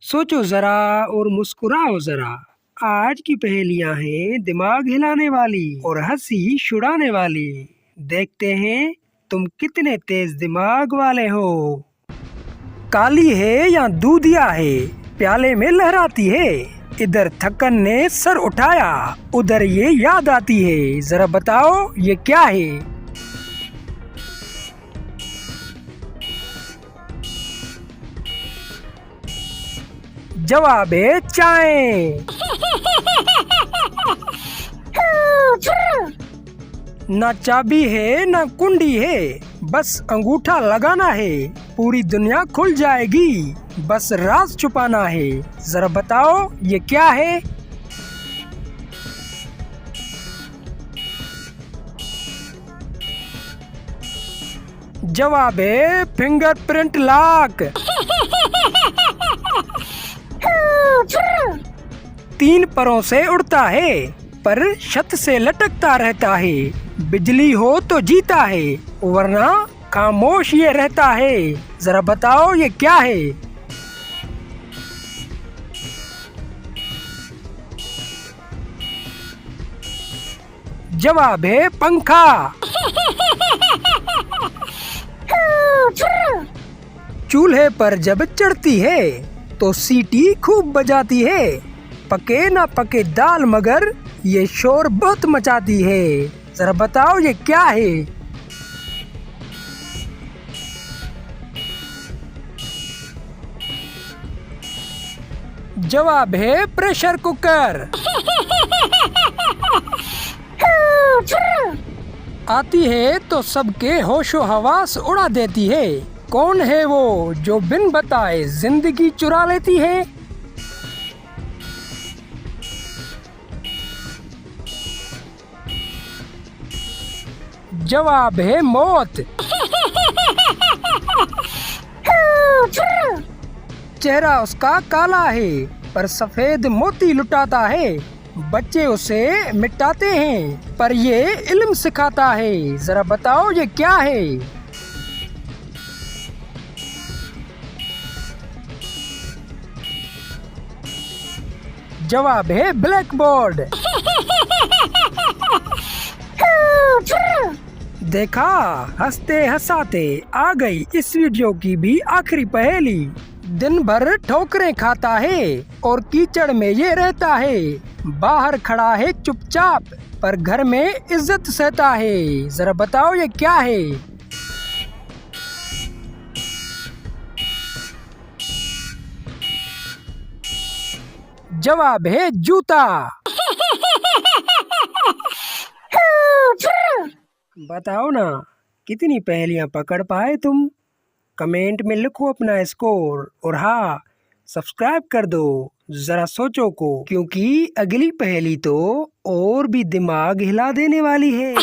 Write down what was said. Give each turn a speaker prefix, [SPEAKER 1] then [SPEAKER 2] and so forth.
[SPEAKER 1] सोचो जरा और मुस्कुराओ जरा। आज की पहेलियां हैं दिमाग हिलाने वाली और हंसी छुड़ाने वाली। देखते हैं तुम कितने तेज दिमाग वाले हो। काली है या दूधिया है, प्याले में लहराती है। इधर थकन ने सर उठाया, उधर ये याद आती है। जरा बताओ ये क्या है। जवाब है चाय। ना चाबी है ना कुंडी है, बस अंगूठा लगाना है। पूरी दुनिया खुल जाएगी, बस राज छुपाना है। जरा बताओ ये क्या है। जवाब है फिंगरप्रिंट लॉक। 3 परों से उड़ता है, पर छत से लटकता रहता है। बिजली हो तो जीता है, वरना खामोश ये रहता है। जरा बताओ ये क्या है। जवाब है पंखा। चूल्हे पर जब चढ़ती है तो सीटी खूब बजाती है। पके ना पके दाल मगर ये शोर बहुत मचाती है। जरा बताओ ये क्या है। जवाब है प्रेशर कुकर। आती है तो सबके होशो हवास उड़ा देती है। कौन है वो जो बिन बताए जिंदगी चुरा लेती है। जवाब है मौत। चेहरा उसका काला है, पर सफेद मोती लुटाता है। बच्चे उसे मिटाते हैं, पर ये इल्म सिखाता है। जरा बताओ ये क्या है। जवाब है ब्लैक बोर्ड। देखा, हंसते हंसाते आ गई इस वीडियो की भी आखिरी पहेली। दिन भर ठोकरें खाता है और कीचड़ में ये रहता है। बाहर खड़ा है चुपचाप, पर घर में इज्जत सहता है। जरा बताओ ये क्या है। जवाब है जूता। बताओ ना, कितनी पहेलियां पकड़ पाए तुम। कमेंट में लिखो अपना स्कोर, और हाँ, सब्सक्राइब कर दो जरा सोचो को, क्योंकि अगली पहेली तो और भी दिमाग हिला देने वाली है।